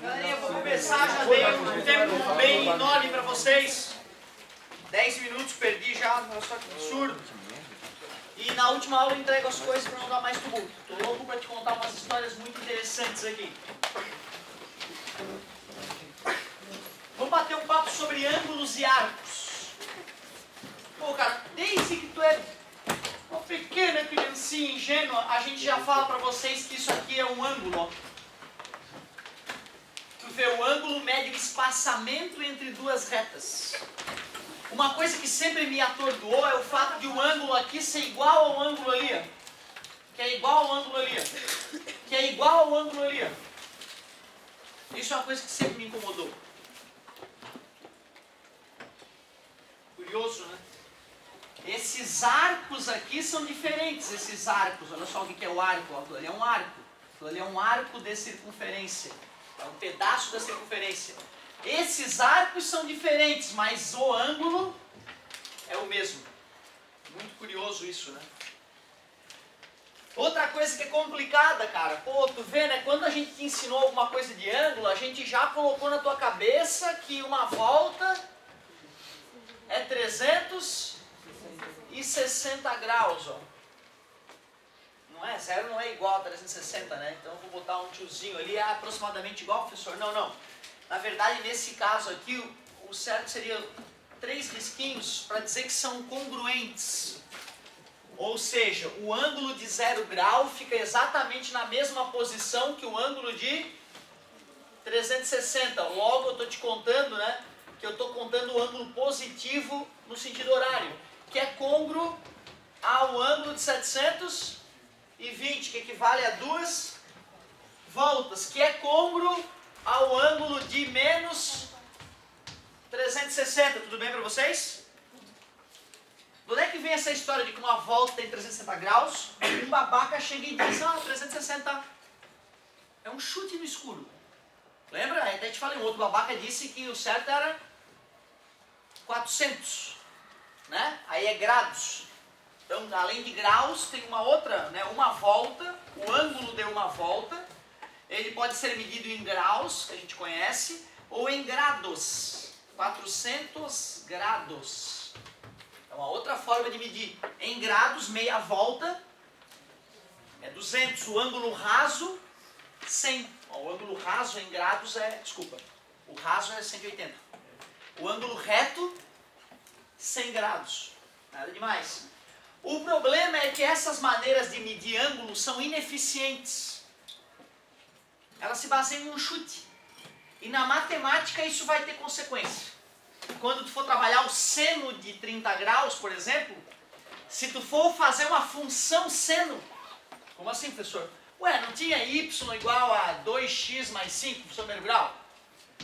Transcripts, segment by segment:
Galerinha, eu vou começar, já dei um tempo bem enorme para vocês. 10 minutos, perdi já, só que absurdo. E na última aula eu entrego as coisas para não dar mais tumulto. Tô louco para te contar umas histórias muito interessantes aqui. Vamos bater um papo sobre ângulos e arcos. Pô, cara, desde que tu é uma pequena criancinha ingênua, a gente já fala para vocês que isso aqui é um ângulo, ó. Tu vê, o ângulo mede o espaçamento entre duas retas. Uma coisa que sempre me atordoou é o fato de o ângulo aqui ser igual ao ângulo ali, ó. Que é igual ao ângulo ali, ó. Que é igual ao ângulo ali, ó. Isso é uma coisa que sempre me incomodou. Curioso, né? Esses arcos aqui são diferentes, esses arcos. Olha só o que é o arco. Aquilo ali é um arco. Aquilo ali é um arco de circunferência. É um pedaço da circunferência. Esses arcos são diferentes, mas o ângulo é o mesmo. Muito curioso isso, né? Outra coisa que é complicada, cara. Pô, tu vê, né? Quando a gente te ensinou alguma coisa de ângulo, a gente já colocou na tua cabeça que uma volta é 360 graus, ó. Não é? Zero não é igual a 360, né? Então eu vou botar um tiozinho ali, é aproximadamente igual, professor. Não, não. Na verdade, nesse caso aqui, o certo seria 3 risquinhos para dizer que são congruentes. Ou seja, o ângulo de 0 grau fica exatamente na mesma posição que o ângulo de 360. Logo, eu estou te contando, né? Que eu estou contando o ângulo positivo no sentido horário, que é congruo ao ângulo de 720, que equivale a 2 voltas, que é congruo ao ângulo de menos 360. Tudo bem para vocês? De onde é que vem essa história de que uma volta tem 360 graus? Um babaca chega e diz, 360 é um chute no escuro. Lembra? Até te falei, um outro babaca disse que o certo era 400, né? Aí é graus. Então, além de graus, tem uma outra, né? Uma volta, o ângulo de uma volta, ele pode ser medido em graus, que a gente conhece, ou em grados. 400 grados. É uma outra forma de medir. Em grados, meia volta é 200. O ângulo raso, 100. O ângulo raso em grados o raso é 180. O ângulo reto, 100 graus. Nada demais. O problema é que essas maneiras de medir ângulos são ineficientes. Elas se baseiam em um chute. E na matemática isso vai ter consequência. Quando tu for trabalhar o seno de 30 graus, por exemplo, se tu for fazer uma função seno, como assim, professor? Ué, não tinha y igual a 2x mais 5, professor primeiro grau?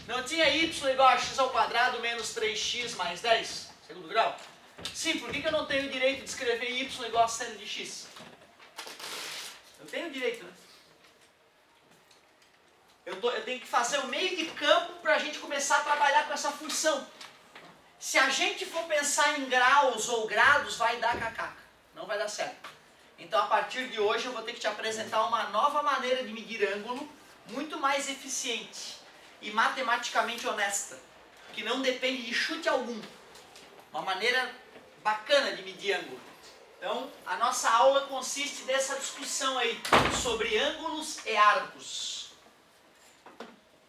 Não tinha y igual a x ao quadrado menos 3x mais 10, segundo grau? Sim, por que eu não tenho o direito de escrever y igual a seno de x? Eu tenho o direito, né? Eu tenho que fazer o meio de campo para a gente começar a trabalhar com essa função. Se a gente for pensar em graus ou grados, vai dar cacaca. Não vai dar certo. Então, a partir de hoje, eu vou ter que te apresentar uma nova maneira de medir ângulo, muito mais eficiente e matematicamente honesta, que não depende de chute algum. Uma maneira bacana de medir ângulo. Então, a nossa aula consiste dessa discussão aí, sobre ângulos e arcos.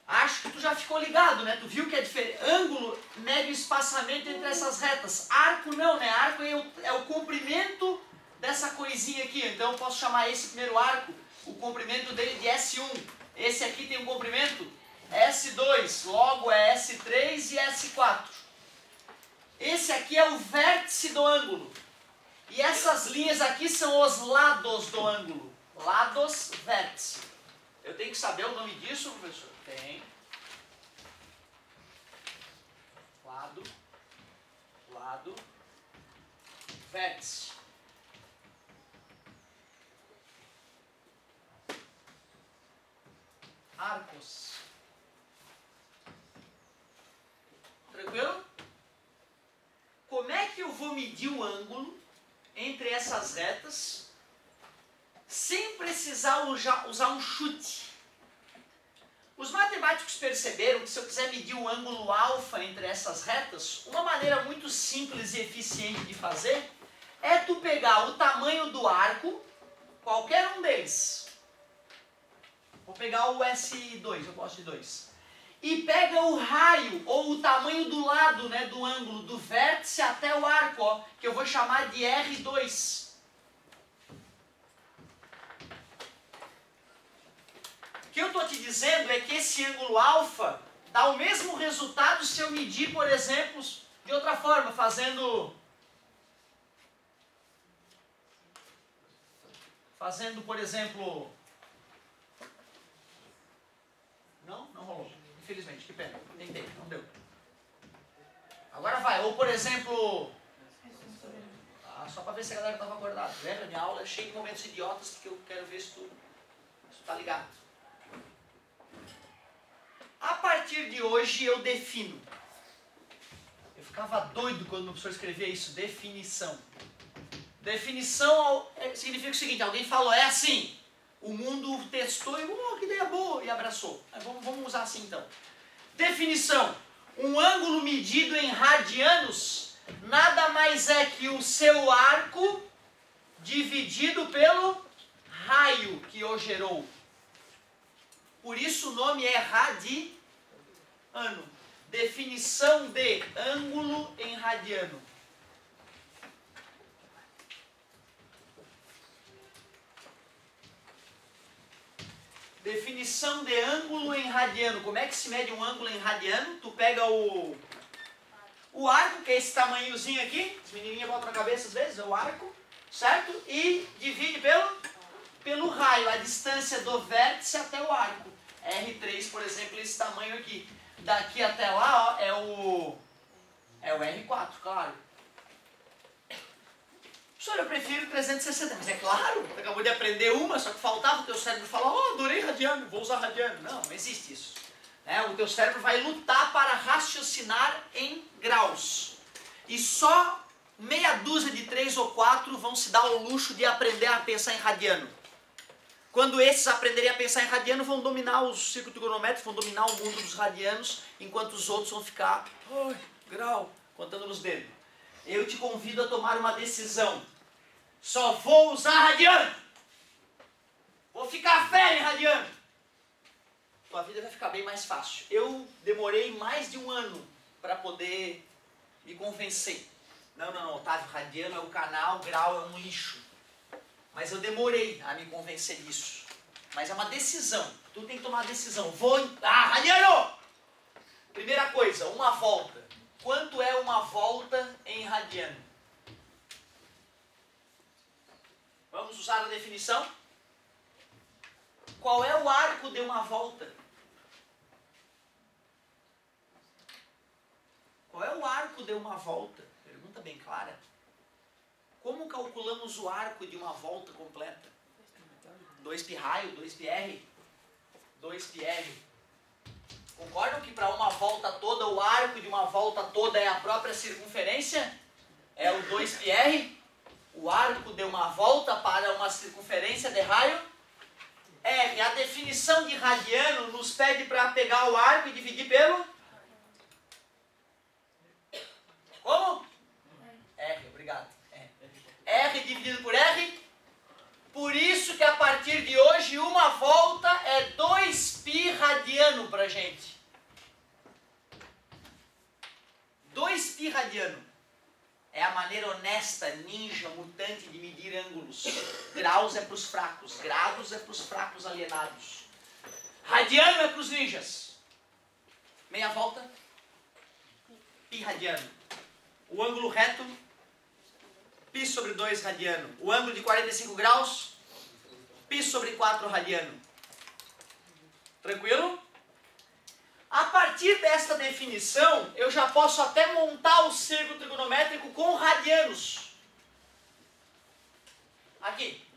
Acho que tu já ficou ligado, né? Tu viu que é diferente. Ângulo mede o espaçamento entre essas retas. Arco não, né? Arco é o comprimento dessa coisinha aqui. Então eu posso chamar esse primeiro arco, o comprimento dele de S1. Esse aqui tem um comprimento S2, logo é S3 e S4. Esse aqui é o vértice do ângulo. E essas linhas aqui são os lados do ângulo. Lados, vértice. Eu tenho que saber o nome disso, professor? Tem. Lado, vértice. Arcos. Tranquilo? Como é que eu vou medir o ângulo entre essas retas sem precisar usar um chute. Os matemáticos perceberam que se eu quiser medir o ângulo alfa entre essas retas, uma maneira muito simples e eficiente de fazer é tu pegar o tamanho do arco, qualquer um deles. Vou pegar o S2, eu gosto de 2. E pega o raio, ou o tamanho do lado, né, do ângulo, do vértice até o arco, ó, que eu vou chamar de R2. O que eu estou te dizendo é que esse ângulo alfa dá o mesmo resultado se eu medir, por exemplo, de outra forma, fazendo, por exemplo... Não rolou. Infelizmente, que pena. Tentei, não deu. Agora vai. Ou, por exemplo... só para ver se a galera estava acordada. Lembra? Minha aula é cheia de momentos idiotas que eu quero ver se tu tá ligado. A partir de hoje eu defino. Eu ficava doido quando o professor escrevia isso. Definição. Definição significa o seguinte. Alguém falou, é assim. O mundo testou e, que ideia boa, e abraçou. Vamos usar assim então. Definição. Um ângulo medido em radianos nada mais é que o seu arco dividido pelo raio que o gerou. Por isso o nome é radiano. Definição de ângulo em radiano. Definição de ângulo em radiano. Como é que se mede um ângulo em radiano? Tu pega o arco, que é esse tamanhozinho aqui. As menininhas botam na cabeça às vezes, é o arco, certo? E divide pelo raio, a distância do vértice até o arco. R3, por exemplo, esse tamanho aqui. Daqui até lá, ó, é o R4, claro. Professor, eu prefiro 360, mas é claro, você acabou de aprender uma, só que faltava o teu cérebro falar, adorei radiano, vou usar radiano. Não existe isso. O teu cérebro vai lutar para raciocinar em graus. E só meia dúzia de 3 ou 4 vão se dar ao luxo de aprender a pensar em radiano. Quando esses aprenderem a pensar em radiano, vão dominar os círculos trigonométricos, vão dominar o mundo dos radianos, enquanto os outros vão ficar, grau, contando nos dedos. Eu te convido a tomar uma decisão. Só vou usar radiano. Vou ficar velho em radiano. Tua vida vai ficar bem mais fácil. Eu demorei mais de um ano para poder me convencer. Não, Otávio, radiano é o canal, grau é um lixo. Mas eu demorei a me convencer disso. Mas é uma decisão. Tu tem que tomar uma decisão. Radiano! Primeira coisa, uma volta. Quanto é uma volta em radiano? Vamos usar a definição? Qual é o arco de uma volta? Qual é o arco de uma volta? Pergunta bem clara. Como calculamos o arco de uma volta completa? 2π raio, 2πr? 2πr. Concordam que para uma volta toda, o arco de uma volta toda é a própria circunferência? É o 2πr? O arco de uma volta para uma circunferência de raio? R. A definição de radiano nos pede para pegar o arco e dividir pelo? Como? R, obrigado. R dividido por R. Por isso que a partir de hoje uma volta é 2π radiano pra gente. 2π radiano. É a maneira honesta, ninja, mutante de medir ângulos. Graus é para os fracos, grados é para os fracos alienados. Radiano é para os ninjas. Meia volta, π radiano. O ângulo reto, π sobre 2 radiano. O ângulo de 45 graus, π sobre 4 radiano. Tranquilo? A partir desta definição, eu já posso até montar o círculo trigonométrico com radianos. Aqui.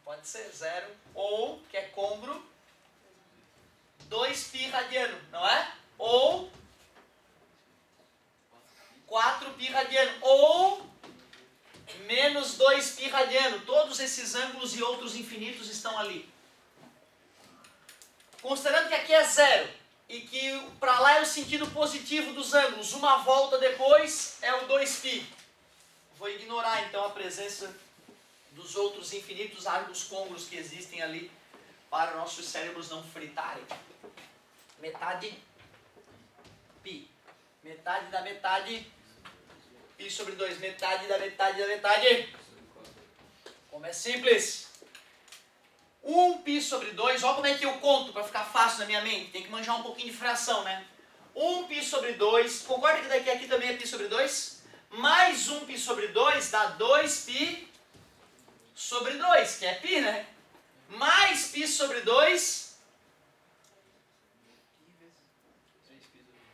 Pode ser 0 ou, que é côngruo, 2π radiano, não é? Ou 4π radiano. Ou menos 2π radiano. Todos esses ângulos e outros infinitos estão ali. Considerando que aqui é zero e que para lá é o sentido positivo dos ângulos, uma volta depois é o 2π. Vou ignorar então a presença dos outros infinitos ângulos côncavos que existem ali para nossos cérebros não fritarem. Metade π. Metade da metade π sobre 2. Metade da metade da metade. Como é simples. 1π sobre 2, olha como é que eu conto para ficar fácil na minha mente. Tem que manjar um pouquinho de fração, né? 1π sobre 2, concorda que daqui aqui também é π sobre 2? Mais 1π sobre 2 dá 2π sobre 2, que é π, né? Mais π sobre 2.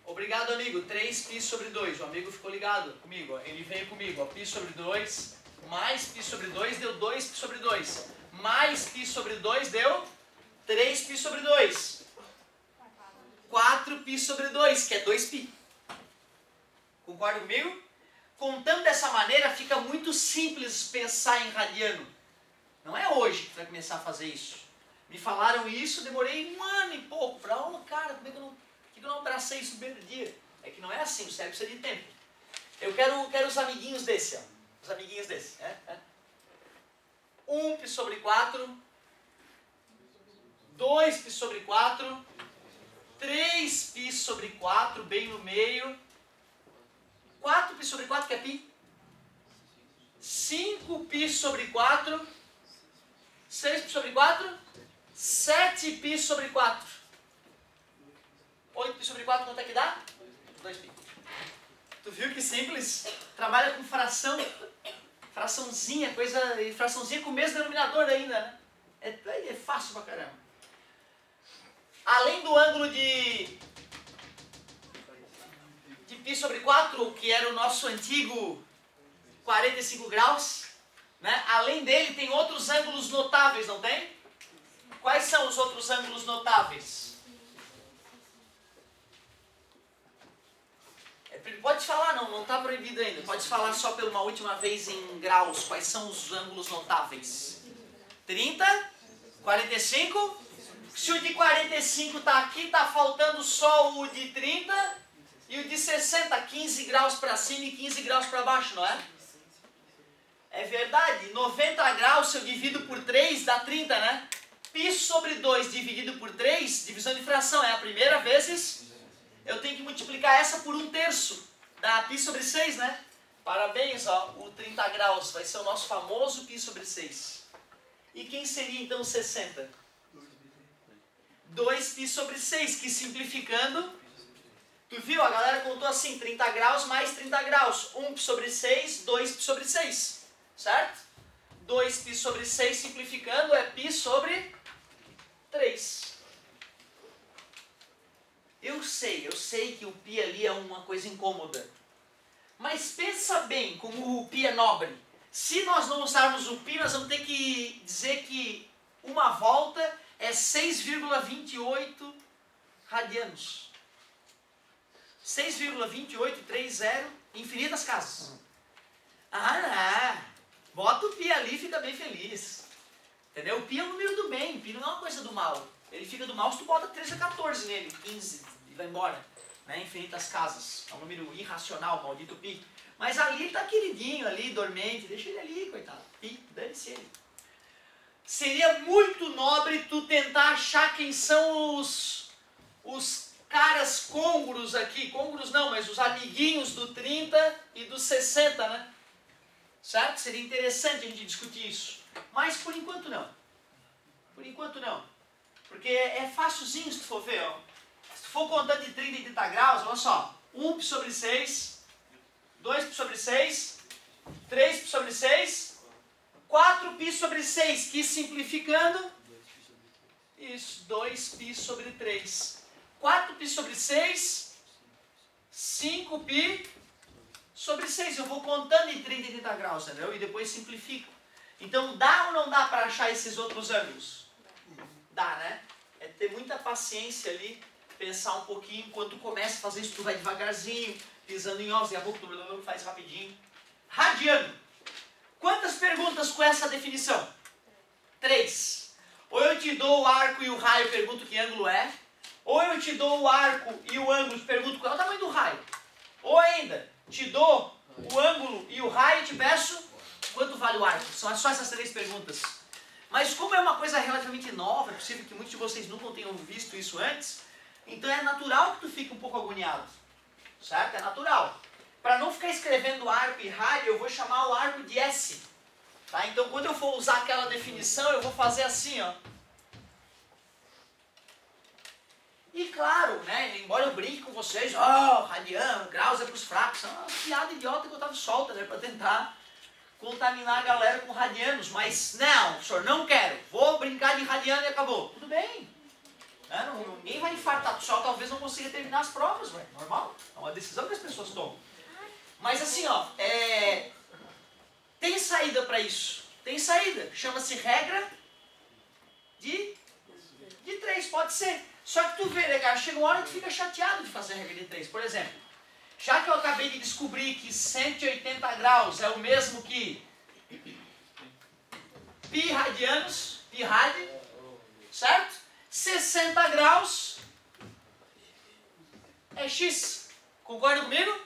Obrigado, amigo. 3π sobre 2. O amigo ficou ligado comigo. Ele veio comigo. Ó. π sobre 2 mais π sobre 2 deu 2π sobre 2. Mais π sobre 2 deu 3π sobre 2. 4π sobre 2, que é 2π. Concorda comigo? Contando dessa maneira, fica muito simples pensar em radiano. Não é hoje que vai começar a fazer isso. Me falaram isso, demorei 1 ano e pouco para cara, como é que eu não abracei isso no primeiro dia? É que não é assim, o cérebro precisa de tempo. Eu quero os amiguinhos desse, ó. Os amiguinhos desse. 1π sobre 4, 2π sobre 4, 3π sobre 4, bem no meio, 4π sobre 4, que é π, 5π sobre 4, 6π sobre 4, 7π sobre 4, 8π sobre 4, quanto é que dá? 2π. Tu viu que simples? Trabalha com fração. Fraçãozinha, fraçãozinha com o mesmo denominador ainda, né? É fácil pra caramba. Além do ângulo de π sobre 4, que era o nosso antigo 45 graus, né? Além dele tem outros ângulos notáveis, não tem? Quais são os outros ângulos notáveis? Pode falar, não está proibido ainda. Pode falar só por uma última vez em graus. Quais são os ângulos notáveis? 30, 45. Se o de 45 está aqui, está faltando só o de 30 e o de 60, 15 graus para cima e 15 graus para baixo, não é? É verdade. 90 graus, se eu divido por 3, dá 30, né? π sobre 2 dividido por 3, divisão de fração, é a primeira vezes. Eu tenho que multiplicar essa por 1/3. Dá π sobre 6, né? Parabéns, ó. O 30 graus vai ser o nosso famoso π sobre 6. E quem seria então 60? 2π sobre 6, que simplificando... Tu viu? A galera contou assim, 30 graus mais 30 graus. 1π sobre 6, 2π sobre 6. Certo? 2π sobre 6 simplificando é π sobre 3. Eu sei que o π ali é uma coisa incômoda. Mas pensa bem como o π é nobre. Se nós não usarmos o π, nós vamos ter que dizer que uma volta é 6,28 radianos. 6,2830, infinitas casas. Bota o π ali e fica bem feliz. Entendeu? O π é o número do bem, o π não é uma coisa do mal. Ele fica do mal se tu bota 13 a 14 nele, 15 e vai embora. Né? Infinitas casas. É um número irracional, maldito π. Mas ali tá queridinho, ali, dormente. Deixa ele ali, coitado. π, dane-se ele. Seria muito nobre tu tentar achar quem são os caras côngruos aqui. Côngruos não, mas os amiguinhos do 30 e do 60, né? Certo? Seria interessante a gente discutir isso. Mas por enquanto não. Por enquanto não. Porque é facilzinho se tu for ver, ó. Se tu for contando de 30 e 30 graus, olha só. 1π sobre 6, 2π sobre 6, 3π sobre 6, 4π sobre 6, que simplificando, isso, 2π sobre 3. 4π sobre 6, 5π sobre 6. Eu vou contando em 30 e 30 graus, entendeu? E depois simplifico. Então dá ou não dá para achar esses outros ângulos? Dá, né? É ter muita paciência ali, pensar um pouquinho. Quando tu começa a fazer isso, tu vai devagarzinho, pisando em ovos, e a pouco tu faz rapidinho. Radiano. Quantas perguntas com essa definição? 3. Ou eu te dou o arco e o raio e pergunto que ângulo é. Ou eu te dou o arco e o ângulo e pergunto qual é o tamanho do raio. Ou ainda, te dou o ângulo e o raio e te peço quanto vale o arco. São só essas 3 perguntas. Mas como é uma coisa relativamente nova, é possível que muitos de vocês nunca tenham visto isso antes, então é natural que tu fique um pouco agoniado. Certo? É natural. Para não ficar escrevendo arco e raio, eu vou chamar o arco de S. Tá? Então quando eu for usar aquela definição, eu vou fazer assim, ó. E claro, né, embora eu brinque com vocês, radiano, graus é para os fracos, é uma piada idiota que eu estava solta, né, para tentar contaminar a galera com radianos, mas não, senhor, não quero, vou brincar de radiano e acabou. Tudo bem, né, ninguém vai infartar, só talvez não consiga terminar as provas, ué, normal, é uma decisão que as pessoas tomam. Mas assim, ó, tem saída para isso, tem saída, chama-se regra de 3, pode ser. Só que tu vê, né, cara, chega uma hora que tu fica chateado de fazer a regra de 3. Por exemplo, já que eu acabei de descobrir que 180 graus é o mesmo que pi radianos, pi rad, certo? 60 graus é x. Concorda comigo?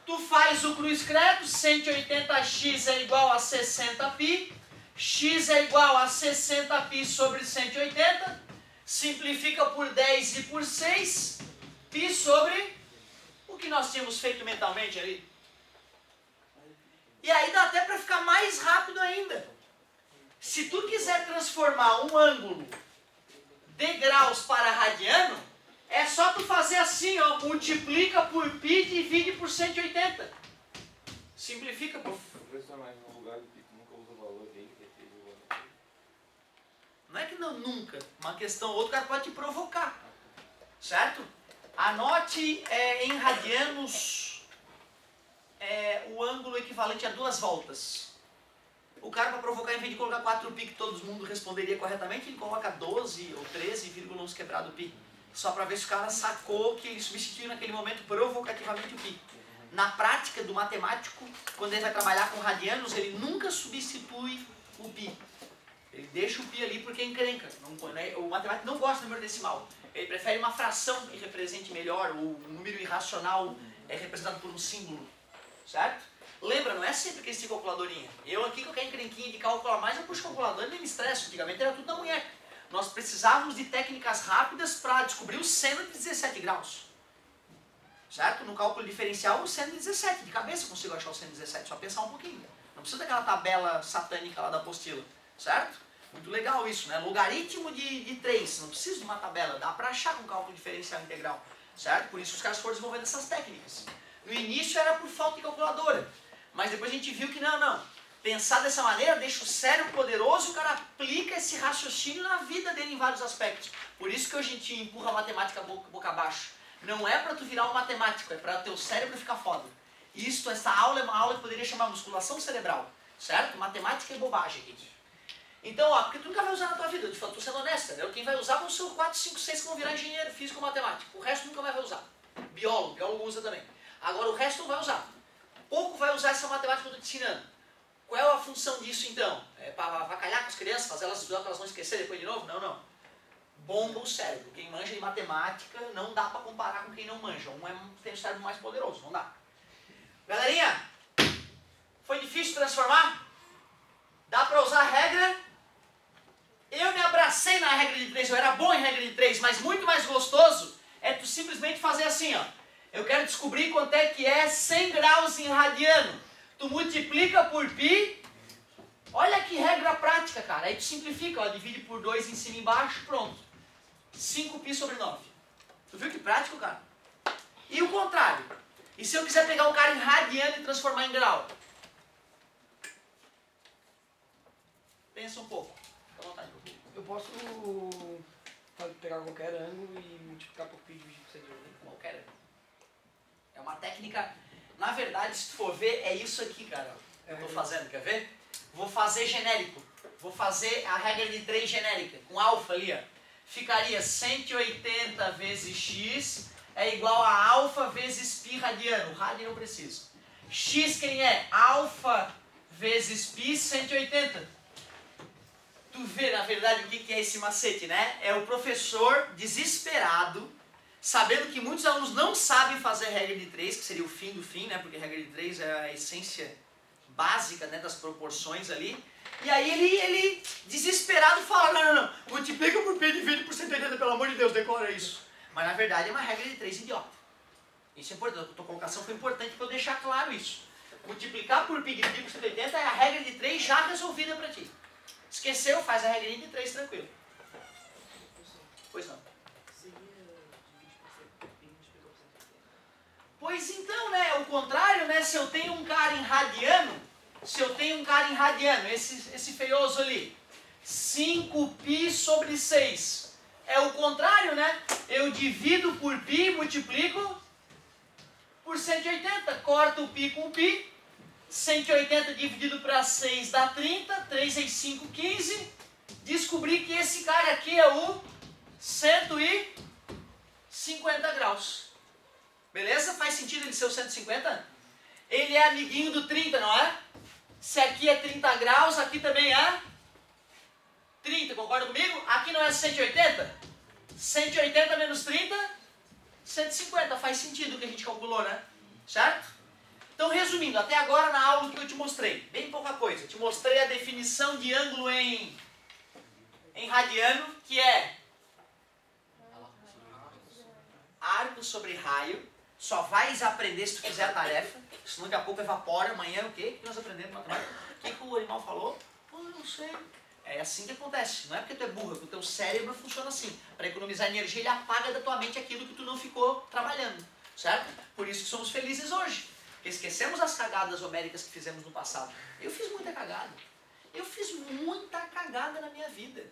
Tu faz o cruz credo, 180x é igual a 60π, x é igual a 60π sobre 180, simplifica por 10 e por 6, π sobre o que nós tínhamos feito mentalmente ali. E aí dá até para ficar mais rápido ainda. Se tu quiser transformar um ângulo de graus para radiano, é só tu fazer assim, ó, multiplica por π e divide por 180. Simplifica por... Professor, mas no lugar do π nunca usa o valor dele, que é Não é que não, nunca. Uma questão ou outra, o cara pode te provocar. Certo? Anote em radianos o ângulo equivalente a 2 voltas. O cara, para provocar, em vez de colocar 4π, que todo mundo responderia corretamente, ele coloca 12 ou 13,1 quebrado π. Só para ver se o cara sacou que ele substituiu naquele momento provocativamente o π. Na prática do matemático, quando ele vai trabalhar com radianos, ele nunca substitui o π. Ele deixa o π ali porque é encrenca. O matemático não gosta do número decimal. Ele prefere uma fração que represente melhor, ou um número irracional é representado por um símbolo. Certo? Lembra, não é sempre que esse calculadorinha. Eu aqui com a encrenquinha de calcular mais, eu puxo calculador e nem me estresso. Antigamente era tudo na munheca. Nós precisávamos de técnicas rápidas para descobrir o seno de 17 graus. Certo? No cálculo diferencial, o seno de 17. De cabeça eu consigo achar o seno de 17, só pensar um pouquinho. Não precisa daquela tabela satânica lá da apostila. Certo? Muito legal isso, né? Logaritmo de 3, não precisa de uma tabela, dá para achar com cálculo diferencial integral. Certo? Por isso que os caras foram desenvolvendo essas técnicas. No início era por falta de calculadora, mas depois a gente viu que não. Pensar dessa maneira deixa o cérebro poderoso e o cara aplica esse raciocínio na vida dele em vários aspectos. Por isso que hoje a gente empurra a matemática boca abaixo. Não é para tu virar um matemático, é para o teu cérebro ficar foda. Essa aula é uma aula que poderia chamar musculação cerebral. Certo? Matemática é bobagem aqui. Então, ó, porque tu nunca vai usar na tua vida, eu tô sendo honesta, né? Quem vai usar vão ser os 4, 5, 6 que vão virar engenheiro, físico ou matemático. O resto nunca vai usar. Biólogo usa também. Agora o resto não vai usar. Pouco vai usar essa matemática que eu estou te ensinando. Qual é a função disso então? É para avacalhar com as crianças, fazer elas estudar para elas não esquecer depois de novo? Não. Bomba o cérebro. Quem manja de matemática não dá para comparar com quem não manja. Tem o cérebro mais poderoso, não dá. Galerinha, foi difícil transformar? Dá para usar a regra? Eu me abracei na regra de 3, eu era bom em regra de 3, mas muito mais gostoso é tu simplesmente fazer assim, ó. Eu quero descobrir quanto é que é 100 graus em radiano. Tu multiplica por π. Olha que regra prática, cara. Aí tu simplifica, ó, divide por 2 em cima e embaixo, pronto. 5π sobre 9. Tu viu que prático, cara? E o contrário? E se eu quiser pegar o cara em radiano e transformar em grau? Pensa um pouco. Fica à vontade. Eu posso pegar qualquer ângulo e multiplicar por π e dividir por 180. Qualquer ângulo. É uma técnica, na verdade, se tu for ver, é isso aqui, cara. Eu estou fazendo, quer ver? Vou fazer genérico. Vou fazer a regra de 3 genérica, com alfa ali, ó. ficaria 180 vezes x é igual a alfa vezes π radiano. O rádio não precisa. X quem é? Alfa vezes π 180. Tu vê, na verdade, o que é esse macete, né? É o professor desesperado, sabendo que muitos alunos não sabem fazer regra de 3, que seria o fim do fim, né? Porque regra de 3 é a essência básica, né, das proporções ali. E aí ele desesperado fala, não, multiplica por π divide por 180, pelo amor de Deus, decora isso. Mas na verdade é uma regra de 3 idiota. Isso é importante, a tua colocação foi importante para eu deixar claro isso. Multiplicar por π dividir por 180 é a regra de 3 já resolvida para ti. Esqueceu, faz a regrinha de 3 tranquilo. Pois não. Pois então, né, é o contrário, né, se eu tenho um cara em radiano, esse feioso ali, 5π sobre 6, é o contrário, né, eu divido por π, multiplico por 180, corto o π com π, 180 dividido para 6 dá 30, 3 vezes 5, 15, descobri que esse cara aqui é o 150 graus. Beleza? Faz sentido ele ser o 150? Ele é amiguinho do 30, não é? Se aqui é 30 graus, aqui também é 30, concorda comigo? Aqui não é 180? 180 menos 30, 150. Faz sentido o que a gente calculou, né? Certo? Então, resumindo, até agora na aula que eu te mostrei, bem pouca coisa. Te mostrei a definição de ângulo em radiano, que é arco sobre raio. Só vais aprender se tu fizer a tarefa, senão daqui a pouco evapora. Amanhã o quê? O que nós aprendemos em matemática? O que o animal falou? Pô, eu não sei. É assim que acontece. Não é porque tu é burro, é porque o teu cérebro funciona assim. Para economizar energia, ele apaga da tua mente aquilo que tu não ficou trabalhando. Certo? Por isso que somos felizes hoje. Porque esquecemos as cagadas homéricas que fizemos no passado. Eu fiz muita cagada. Eu fiz muita cagada na minha vida.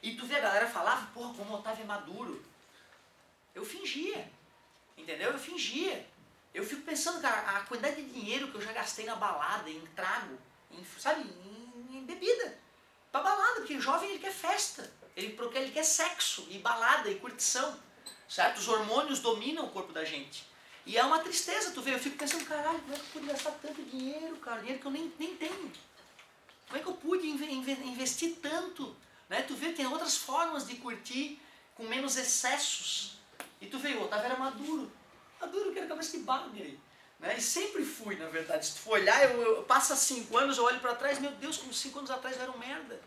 E tu vê, a galera falava, porra, como o Otávio é maduro. Eu fingia. Entendeu? Eu fingia. Eu fico pensando, cara, a quantidade de dinheiro que eu já gastei na balada, em trago, em bebida. Pra balada, porque o jovem ele quer festa. Porque ele quer sexo, e balada, e curtição. Certo? Os hormônios dominam o corpo da gente. E é uma tristeza, tu vê. Eu fico pensando, caralho, como é que eu pude gastar tanto dinheiro, cara? Dinheiro que eu nem tenho. Como é que eu pude investir tanto? Né? Tu vê que tem outras formas de curtir com menos excessos. E tu veio, o Otávio era maduro. Maduro que era cabeça de bagre. Né? E sempre fui, na verdade. Se tu for olhar, eu passo 5 anos, eu olho pra trás, meu Deus, como 5 anos atrás eu era um merda.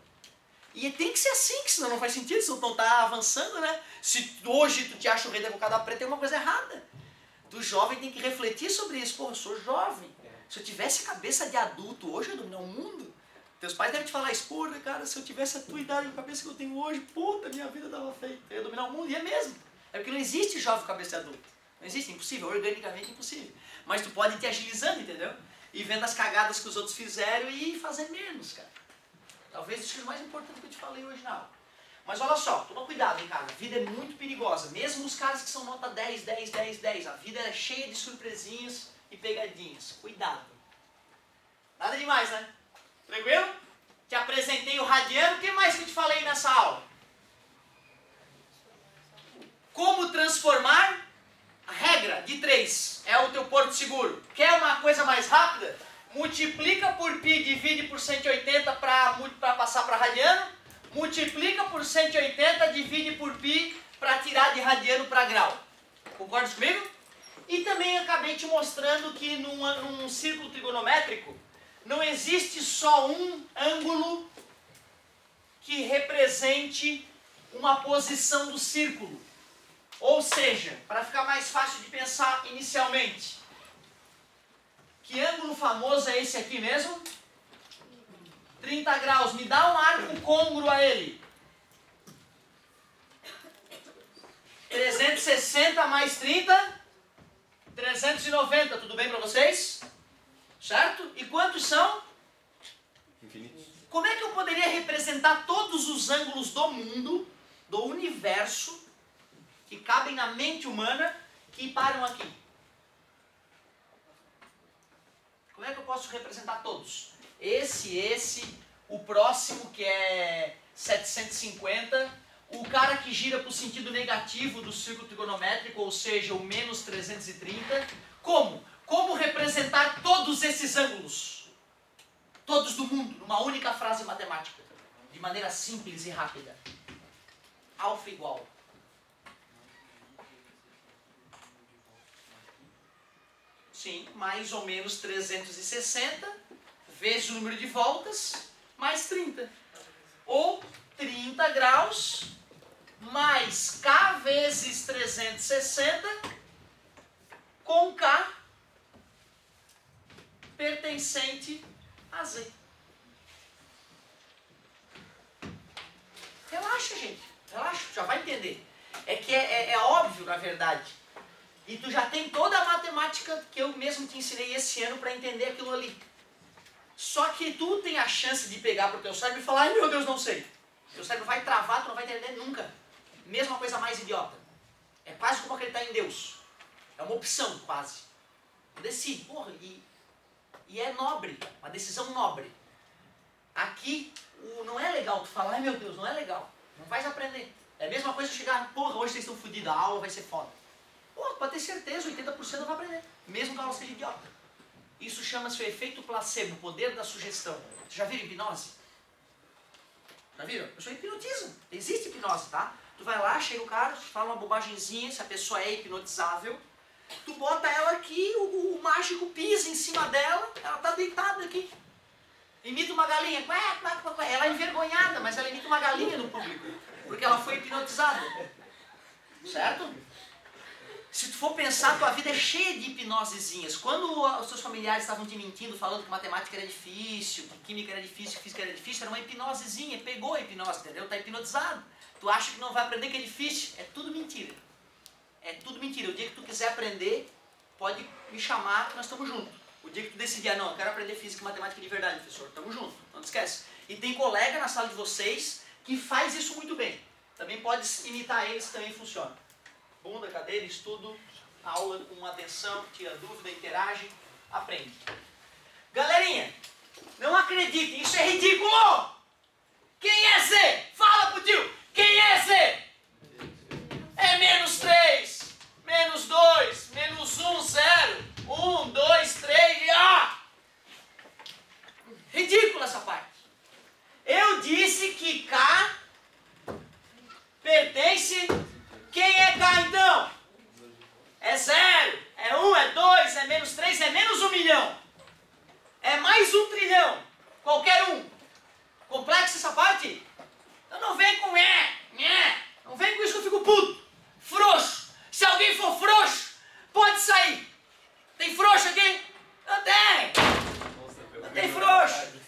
E tem que ser assim, que senão não faz sentido, se tu não tá avançando, né? Se hoje tu te acha o rei da cocada preta, tem uma coisa errada. Tu jovem tem que refletir sobre isso. Pô, eu sou jovem. Se eu tivesse a cabeça de adulto hoje, eu ia dominar o mundo. Teus pais devem te falar isso, porra, cara, se eu tivesse a tua idade e a cabeça que eu tenho hoje, puta, minha vida dava feita. Eu ia dominar o mundo, e é mesmo. É porque não existe jovem com cabeça de adulto. Não existe, é impossível, organicamente impossível. Mas tu pode ir te agilizando, entendeu? E vendo as cagadas que os outros fizeram e fazer menos, cara. Talvez isso seja o mais importante que eu te falei hoje na aula. Mas olha só, toma cuidado, hein, cara. A vida é muito perigosa. Mesmo os caras que são nota 10, 10, 10, 10. A vida é cheia de surpresinhas e pegadinhas. Cuidado. Nada demais, né? Tranquilo? Te apresentei o radiano. O que mais que eu te falei nessa aula? Como transformar a regra de 3. É o teu porto seguro. Quer uma coisa mais rápida? Multiplica por π, divide por 180 para passar para radiano. Multiplica por 180, divide por π para tirar de radiano para grau. Concorda comigo? E também acabei te mostrando que num círculo trigonométrico não existe só um ângulo que represente uma posição do círculo. Ou seja, para ficar mais fácil de pensar inicialmente, que ângulo famoso é esse aqui mesmo? 30 graus. Me dá um arco côngruo a ele. 360 mais 30, 390. Tudo bem para vocês? Certo? E quantos são? Infinito. Como é que eu poderia representar todos os ângulos do mundo, do universo, que cabem na mente humana, que param aqui? Como é que eu posso representar todos? Esse, o próximo que é 750, o cara que gira para o sentido negativo do círculo trigonométrico, ou seja, o menos 330. Como? Como representar todos esses ângulos? Todos do mundo, numa única frase matemática. De maneira simples e rápida. Alfa igual. Sim, mais ou menos 360 vezes o número de voltas, mais 30. Ou 30 graus mais K vezes 360 com K pertencente a Z. Relaxa, gente. Relaxa, já vai entender. É que é óbvio, na verdade. E tu já tem toda a matemática que eu mesmo te ensinei esse ano para entender aquilo ali. Só que tu tem a chance de pegar pro teu cérebro e falar, ai meu Deus, não sei. Teu cérebro vai travar, tu não vai entender nunca. Mesma coisa mais idiota. É quase como acreditar em Deus. É uma opção, quase. Tu decide, porra, e é nobre, uma decisão nobre. Aqui, não é legal tu falar, ai meu Deus, não é legal. Não vais aprender. É a mesma coisa chegar, porra, hoje vocês estão fodidos, a aula vai ser foda. Pô, pode ter certeza, 80% não vai aprender. Mesmo que a aula seja idiota. Isso chama-se o efeito placebo, o poder da sugestão. Vocês já viram hipnose? Já viram? A pessoa hipnotiza. Existe hipnose, tá? Tu vai lá, chega o cara, fala uma bobagemzinha, se a pessoa é hipnotizável. Tu bota ela aqui, o mágico pisa em cima dela, ela tá deitada aqui. Imita uma galinha. Ela é envergonhada, mas ela imita uma galinha no público. Porque ela foi hipnotizada. Certo? Se tu for pensar, tua vida é cheia de hipnosezinhas. Quando os seus familiares estavam te mentindo, falando que matemática era difícil, que química era difícil, que física era difícil, era uma hipnosezinha, pegou a hipnose, entendeu? Tá hipnotizado. Tu acha que não vai aprender que é difícil. É tudo mentira. É tudo mentira. O dia que tu quiser aprender, pode me chamar que nós estamos juntos. O dia que tu decidir, não, eu quero aprender física e matemática de verdade, professor, estamos juntos, não te esquece. E tem colega na sala de vocês que faz isso muito bem. Também pode imitar eles, também funciona. Bunda, cadeira, estudo, aula com atenção, tira dúvida, interage, aprende. Galerinha, não acreditem, isso é ridículo! Quem é Z? Fala pro tio! Quem é Z? É menos 3, menos 2, menos 1, 0, 1, 2, 3 e ridículo essa parte. Eu disse que K pertence... Quem é K então? É 0, é 1, é 2, é menos 3, é menos 1 milhão. É mais 1 trilhão. Qualquer um. Complexo essa parte? Então não vem com não vem com isso que eu fico puto. Frouxo. Se alguém for frouxo, pode sair. Tem frouxo aqui? Não tem. Não tem frouxo.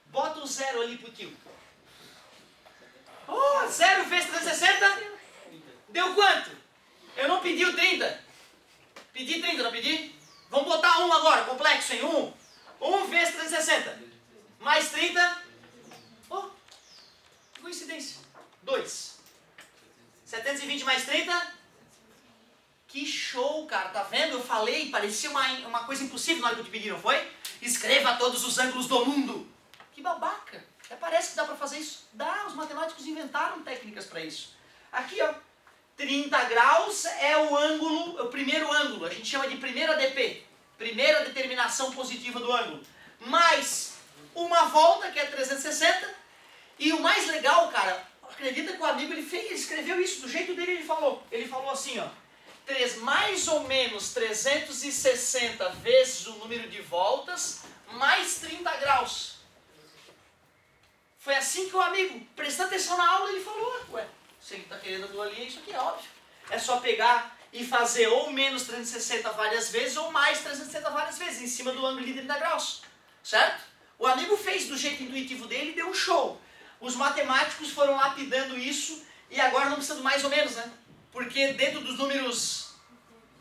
Bota o 0 ali pro tio. 0 vezes 360 deu quanto? Eu não pedi o 30. Pedi 30, não pedi? Vamos botar 1 agora, complexo em 1. 1 vezes 360. Mais 30. Que coincidência. 2. 720 mais 30. Que show, cara. Tá vendo? Eu falei, parecia uma coisa impossível na hora que eu te pedi, não foi? Escreva todos os ângulos do mundo. Que babaca. Até parece que dá para fazer isso. Dá, os matemáticos inventaram técnicas para isso. Aqui, ó, 30 graus é o ângulo, é o primeiro ângulo. A gente chama de primeira DP. Primeira determinação positiva do ângulo. Mais uma volta, que é 360. E o mais legal, cara, acredita que o amigo ele escreveu isso do jeito dele, ele falou. Ele falou assim, ó. Mais ou menos 360 vezes o número de voltas, mais 30 graus. Foi assim que o amigo, prestando atenção na aula, ele falou, ué, você está querendo aquilo ali, isso aqui é óbvio. É só pegar e fazer ou menos 360 várias vezes, ou mais 360 várias vezes, em cima do ângulo de 30 graus. Certo? O amigo fez do jeito intuitivo dele e deu um show. Os matemáticos foram lapidando isso, e agora não precisa do mais ou menos, né? Porque dentro dos números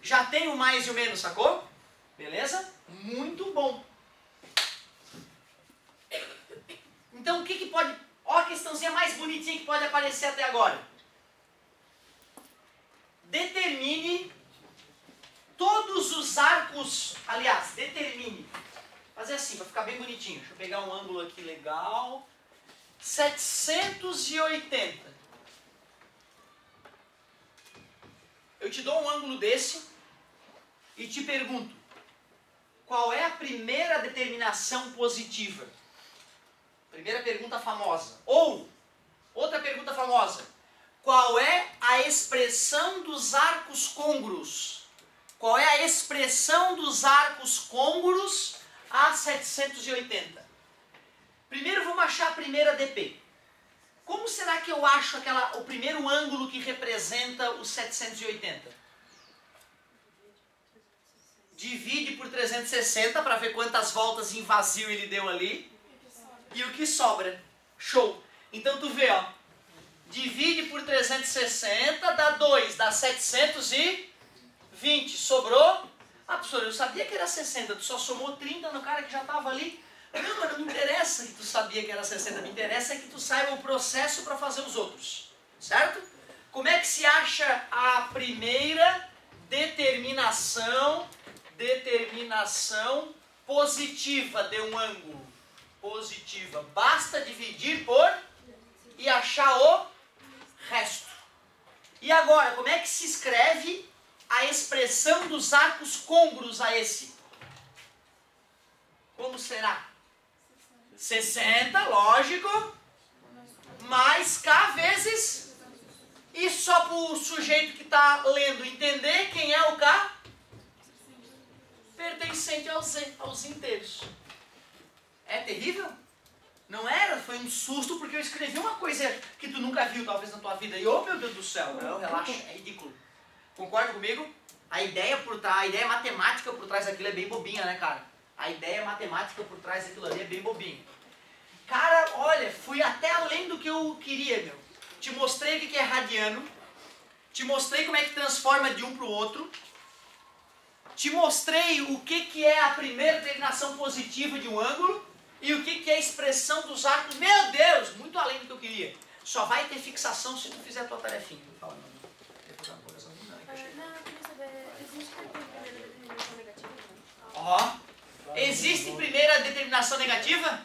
já tem o mais e o menos, sacou? Beleza? Muito bom. Então o que pode... Olha a questãozinha mais bonitinha que pode aparecer até agora. Determine todos os arcos... Aliás, determine. Fazer assim, para ficar bem bonitinho. Deixa eu pegar um ângulo aqui legal. 780. Eu te dou um ângulo desse e te pergunto, qual é a primeira determinação positiva? Primeira pergunta famosa. Ou, outra pergunta famosa, qual é a expressão dos arcos côngruos? Qual é a expressão dos arcos côngruos a 780? Primeiro vamos achar a primeira DP. Como será que eu acho o primeiro ângulo que representa os 780? Divide por 360 para ver quantas voltas em vazio ele deu ali. E o que sobra? Show! Então tu vê, ó. Divide por 360, dá 2, dá 720. Sobrou? Ah, professor, eu sabia que era 60, tu só somou 30 no cara que já estava ali. Não, mas não me interessa que tu sabia que era 60, me interessa que tu saiba o processo para fazer os outros. Certo? Como é que se acha a primeira determinação positiva de um ângulo? Positiva. Basta dividir por e achar o resto. E agora, como é que se escreve a expressão dos arcos côngruos a esse? Como será? 60, lógico, mais K vezes, e só para o sujeito que está lendo entender quem é o K? Pertencente ao Z, aos inteiros. É terrível? Não era? Foi um susto porque eu escrevi uma coisa que tu nunca viu talvez na tua vida. E oh meu Deus do céu, não, relaxa, é ridículo. Concorda comigo? A ideia matemática por trás daquilo é bem bobinha, né, cara? A ideia matemática por trás daquilo ali é bem bobinha. Cara, olha, fui até além do que eu queria, meu. Te mostrei o que é radiano. Te mostrei como é que transforma de um para o outro. Te mostrei o que é a primeira declinação positiva de um ângulo. E o que é a expressão dos arcos. Meu Deus, muito além do que eu queria. Só vai ter fixação se tu fizer a tua tarefinha. Fala, não. Eu queria saber, existe primeira determinação negativa? Ó, existe primeira determinação negativa?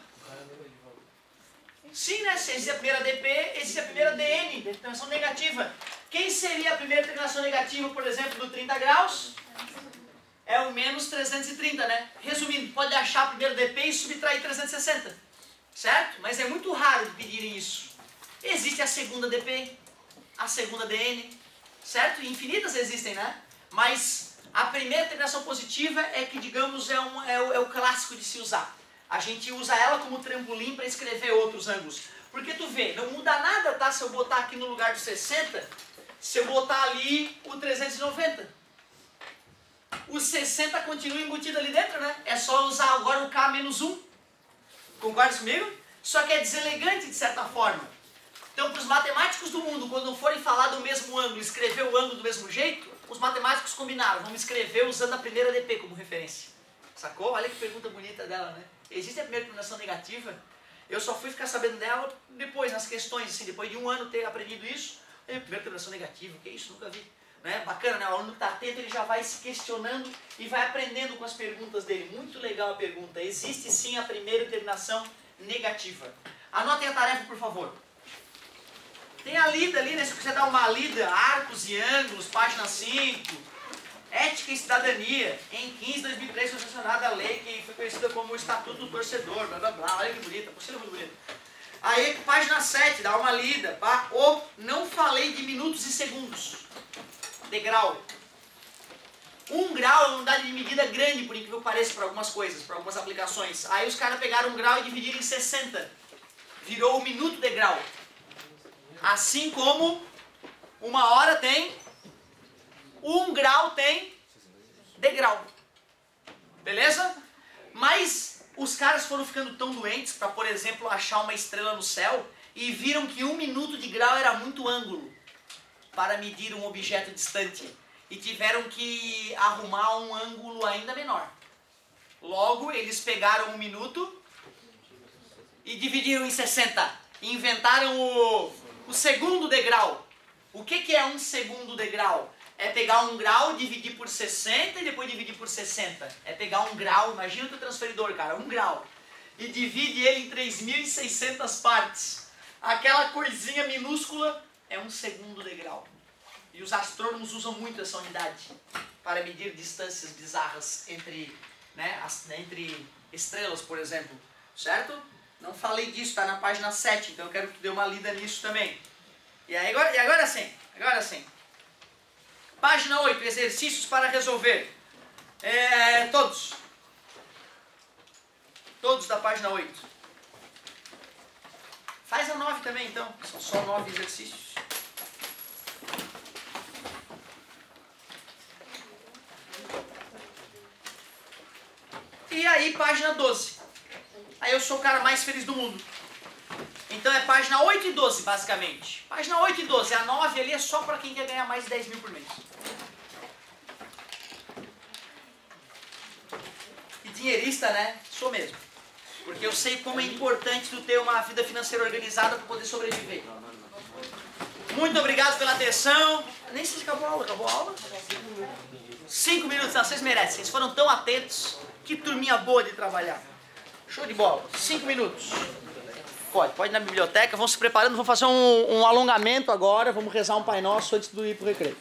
Sim, né? Se existe a primeira DP, existe a primeira DN, determinação negativa. Quem seria a primeira determinação negativa, por exemplo, do 30 graus? É o menos 330, né? Resumindo, pode achar a primeira DP e subtrair 360. Certo? Mas é muito raro pedirem isso. Existe a segunda DP, a segunda DN, certo? Infinitas existem, né? Mas a primeira determinação positiva é que, digamos, é o clássico de se usar. A gente usa ela como trampolim para escrever outros ângulos. Porque tu vê, não muda nada, tá? Se eu botar aqui no lugar de 60, se eu botar ali o 390. O 60 continua embutido ali dentro, né? É só usar agora o K menos 1. Concorda comigo? Só que é deselegante de certa forma. Então, para os matemáticos do mundo, quando forem falar do mesmo ângulo, escrever o ângulo do mesmo jeito, os matemáticos combinaram, vamos escrever usando a primeira DP como referência. Sacou? Olha que pergunta bonita dela, né? Existe a primeira determinação negativa? Eu só fui ficar sabendo dela depois, nas questões, assim, depois de um ano ter aprendido isso. Primeira determinação negativa, o que é isso? Nunca vi. Né? Bacana, né? O aluno que está atento, ele já vai se questionando e vai aprendendo com as perguntas dele. Muito legal a pergunta. Existe sim a primeira determinação negativa. Anotem a tarefa, por favor. Tem a lida ali, né? Se você dar uma lida, arcos e ângulos, página 5, ética e cidadania. Em 15 de 2003 foi sancionada a lei que foi conhecida como o Estatuto do Torcedor, blá blá blá. Olha que bonita, apostila muito bonita. Aí, página 7, dá uma lida. Pá. Não falei de minutos e segundos. De grau. 1 grau é uma unidade de medida grande, por incrível que pareça, para algumas coisas, para algumas aplicações. Aí os caras pegaram 1 grau e dividiram em 60. Virou 1 minuto de grau. Assim como 1 hora tem 1 grau tem degrau. Beleza? Mas os caras foram ficando tão doentes para, por exemplo, achar uma estrela no céu e viram que 1 minuto de grau era muito ângulo para medir um objeto distante. E tiveram que arrumar um ângulo ainda menor. Logo, eles pegaram 1 minuto e dividiram em 60. E inventaram o segundo degrau. O que é um segundo degrau? É pegar 1 grau, dividir por 60 e depois dividir por 60. É pegar 1 grau, imagina o teu transferidor, cara, 1 grau. E divide ele em 3.600 partes. Aquela coisinha minúscula é um segundo degrau. E os astrônomos usam muito essa unidade para medir distâncias bizarras entre, né, entre estrelas, por exemplo. Certo? Não falei disso, está na página 7, então eu quero que tu dê uma lida nisso também. E agora sim, agora sim. Página 8, exercícios para resolver. Todos. Todos da página 8. Faz a 9 também, então. São só 9 exercícios. E aí, página 12. Aí eu sou o cara mais feliz do mundo. Então é página 8 e 12, basicamente. Página 8 e 12. A 9 ali é só para quem quer ganhar mais de 10 mil por mês. E dinheirista, né? Sou mesmo. Porque eu sei como é importante tu ter uma vida financeira organizada para poder sobreviver. Muito obrigado pela atenção. Nem sei se acabou a aula. Acabou a aula? 5 minutos. Não, vocês merecem. Vocês foram tão atentos. Que turminha boa de trabalhar. Show de bola. 5 minutos. Pode ir na biblioteca. Vamos se preparando. Vamos fazer um alongamento agora. Vamos rezar um Pai Nosso antes de ir pro recreio.